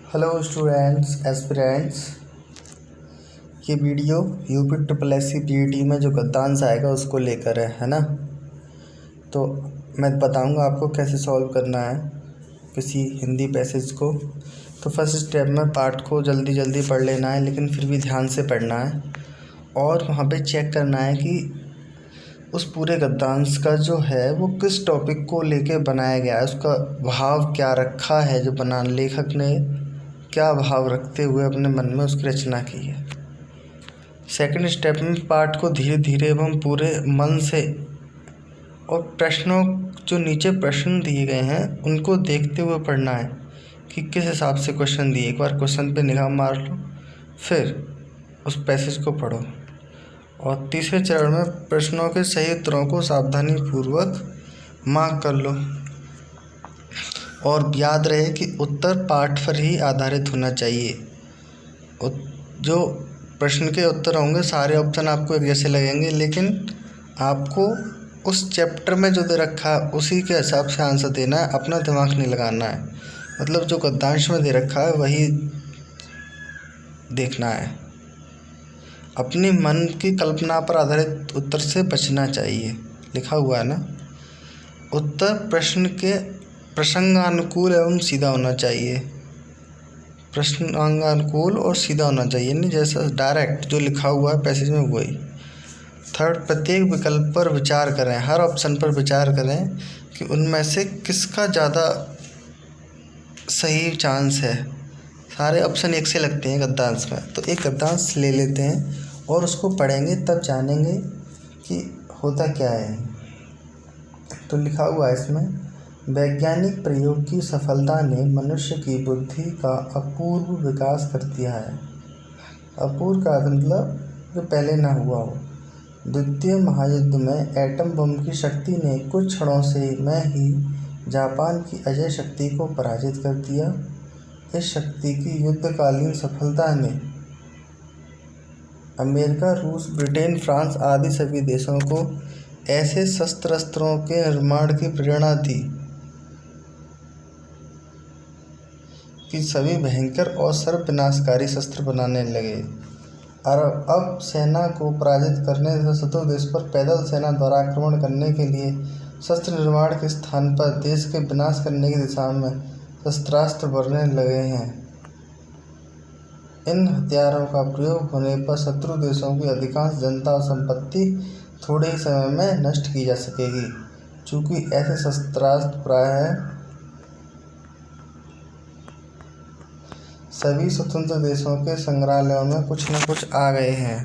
Hello students aspirants. ये video UP triple S C PET में जो गद्यांश आएगा उसको लेकर है ना। तो मैं बताऊंगा आपको कैसे सॉल्व करना है किसी हिंदी पैसेज को। तो फर्स्ट स्टेप में पाठ को जल्दी जल्दी पढ़ लेना है, लेकिन फिर भी ध्यान से पढ़ना है और वहाँ पे चेक करना है कि उस पूरे गद्यांश का जो है वो किस टॉपिक को लेके बनाया गया है, उसका भाव क्या रखा है, जो लेखक ने क्या भाव रखते हुए अपने मन में उसकी रचना की है। सेकंड स्टेप में पाठ को धीरे धीरे एवं पूरे मन से और प्रश्नों जो नीचे प्रश्न दिए गए हैं उनको देखते हुए पढ़ना है कि किस हिसाब से क्वेश्चन दिए। एक बार क्वेश्चन पे निगाह मार लो, फिर उस पैसेज को पढ़ो और तीसरे चरण में प्रश्नों के सही उत्तरों को सावधानीपूर्वक मार्क कर लो। और याद रहे कि उत्तर पाठ पर ही आधारित होना चाहिए। जो प्रश्न के उत्तर होंगे सारे ऑप्शन आपको एक जैसे लगेंगे, लेकिन आपको उस चैप्टर में जो दे रखा है उसी के हिसाब से आंसर देना है, अपना दिमाग नहीं लगाना है। मतलब जो गद्यांश में दे रखा है वही देखना है। अपनी मन की कल्पना पर आधारित उत्तर से बचना चाहिए। लिखा हुआ है ना, उत्तर प्रश्न के प्रसंगानुकूल एवं सीधा होना चाहिए। प्रसंगानुकूल और सीधा होना चाहिए, नहीं जैसा डायरेक्ट जो लिखा हुआ है पैसेज में वही। थर्ड, प्रत्येक विकल्प पर विचार करें, हर ऑप्शन पर विचार करें कि उनमें से किसका ज़्यादा सही चांस है। सारे ऑप्शन एक से लगते हैं गद्यांश में, तो एक गद्यांश ले लेते हैं और उसको पढ़ेंगे तब जानेंगे कि होता क्या है। तो लिखा हुआ है इसमें, वैज्ञानिक प्रयोग की सफलता ने मनुष्य की बुद्धि का अपूर्व विकास कर दिया है। अपूर्व का मतलब जो पहले ना हुआ हो। द्वितीय महायुद्ध में एटम बम की शक्ति ने कुछ क्षणों में ही जापान की अजय शक्ति को पराजित कर दिया। इस शक्ति की युद्धकालीन सफलता ने अमेरिका, रूस, ब्रिटेन, फ्रांस आदि सभी देशों को ऐसे शस्त्रों के निर्माण की प्रेरणा दी कि सभी भयंकर और सर्वविनाशकारी शस्त्र बनाने लगे। और अब सेना को पराजित करने तथा शत्रु देश पर पैदल सेना द्वारा आक्रमण करने के लिए शस्त्र निर्माण के स्थान पर देश के विनाश करने की दिशा में शस्त्रास्त्र बढ़ने लगे हैं। इन हथियारों का प्रयोग होने पर शत्रु देशों की अधिकांश जनता और संपत्ति थोड़े ही समय में नष्ट की जा सकेगी। चूँकि ऐसे शस्त्रास्त्र प्रायः सभी स्वतंत्र देशों के संग्रहालयों में कुछ न कुछ आ गए हैं।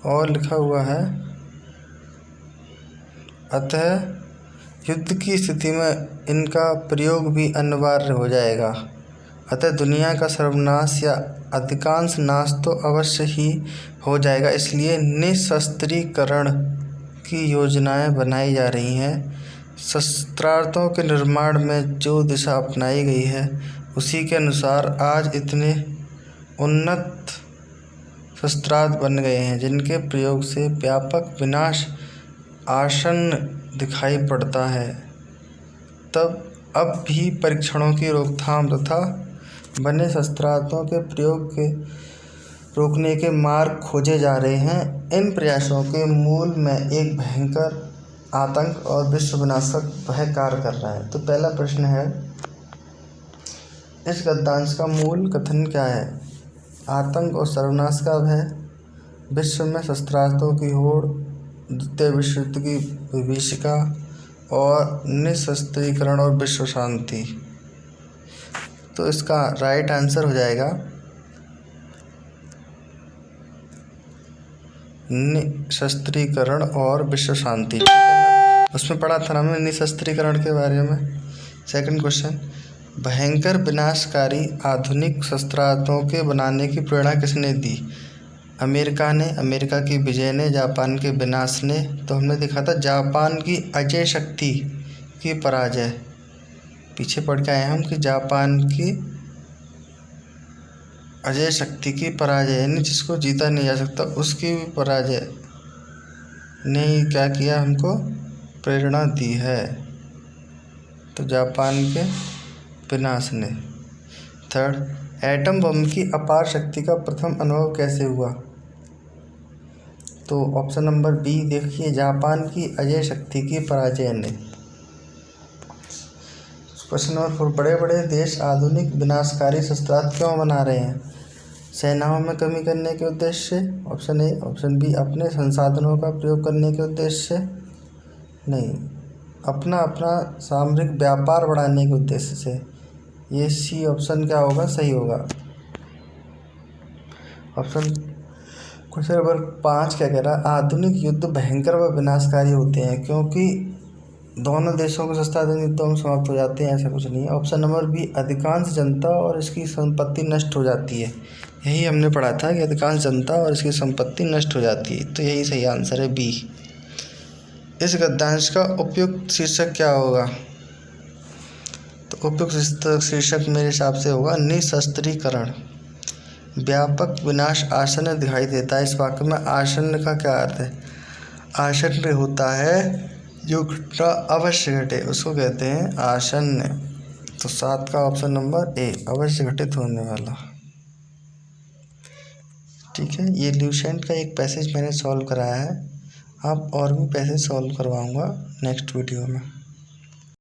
और लिखा हुआ है, अतः युद्ध की स्थिति में इनका प्रयोग भी अनिवार्य हो जाएगा। अतः दुनिया का सर्वनाश या अधिकांश नाश तो अवश्य ही हो जाएगा। इसलिए निशस्त्रीकरण की योजनाएं बनाई जा रही हैं। शस्त्रास्त्रों के निर्माण में जो दिशा अपनाई गई है उसी के अनुसार आज इतने उन्नत शस्त्रास्त्र बन गए हैं जिनके प्रयोग से व्यापक विनाश आसन्न दिखाई पड़ता है। तब अब भी परीक्षणों की रोकथाम तथा बने शस्त्रास्त्रों के प्रयोग के रोकने के मार्ग खोजे जा रहे हैं। इन प्रयासों के मूल में एक भयंकर आतंक और विश्व विनाशक भय कार्य कर रहा है। तो पहला प्रश्न है, इस गद्यांश का मूल कथन क्या है? आतंक और सर्वनाश का भय, विश्व में शस्त्रास्त्रों की होड़, द्वितीय विश्व युद्ध की विभीषिका और निशस्त्रीकरण और विश्व शांति। तो इसका राइट आंसर हो जाएगा निशस्त्रीकरण और विश्व शांति। उसमें पढ़ा था ना हमने निशस्त्रीकरण के बारे में। सेकंड क्वेश्चन, भयंकर विनाशकारी आधुनिक शस्त्रास्त्रों के बनाने की प्रेरणा किसने दी? अमेरिका ने, अमेरिका की विजय ने, जापान के विनाश ने। तो हमने देखा था जापान की अजय शक्ति की पराजय। पीछे पढ़ के आए हम कि जापान की अजय शक्ति की पराजय, यानी जिसको जीता नहीं जा सकता उसकी भी पराजय ने क्या किया, हमको प्रेरणा दी है। तो जापान के विनाश ने। थर्ड, एटम बम की अपार शक्ति का प्रथम अनुभव कैसे हुआ? तो ऑप्शन नंबर बी देखिए, जापान की अजय शक्ति की पराजय ने। क्वेश्चन नंबर 4, बड़े बड़े देश आधुनिक विनाशकारी शस्त्रास्त्र क्यों बना रहे हैं? सेनाओं में कमी करने के उद्देश्य से, ऑप्शन ए। ऑप्शन बी, अपने संसाधनों का प्रयोग करने के उद्देश्य से, नहीं, अपना सामरिक व्यापार बढ़ाने के उद्देश्य से। ये सी ऑप्शन क्या होगा, सही होगा। ऑप्शन क्वेश्चन नंबर 5 क्या कह रहा है? आधुनिक युद्ध भयंकर व विनाशकारी होते हैं क्योंकि दोनों देशों के शस्त्रास्त्र युद्धों में समाप्त हो जाते हैं, ऐसा कुछ नहीं है। ऑप्शन नंबर बी, अधिकांश जनता और इसकी संपत्ति नष्ट हो जाती है। यही हमने पढ़ा था कि अधिकांश जनता और इसकी संपत्ति नष्ट हो जाती है, तो यही सही आंसर है बी। इस गद्यांश का उपयुक्त शीर्षक क्या होगा? तो उपयुक्त शीर्षक मेरे हिसाब से होगा निशस्त्रीकरण। व्यापक विनाश आसन्न दिखाई देता है। इस वाक्य में आसन्न का क्या अर्थ है? आसन्न होता है जो घटना अवश्य घटे, उसको कहते हैं आसन्न। तो 7 का ऑप्शन नंबर ए, अवश्य घटित होने वाला। ठीक है, ये ल्यूसेंट का एक पैसेज मैंने सॉल्व कराया है। आप और भी पैसेज सॉल्व करवाऊंगा नेक्स्ट वीडियो में।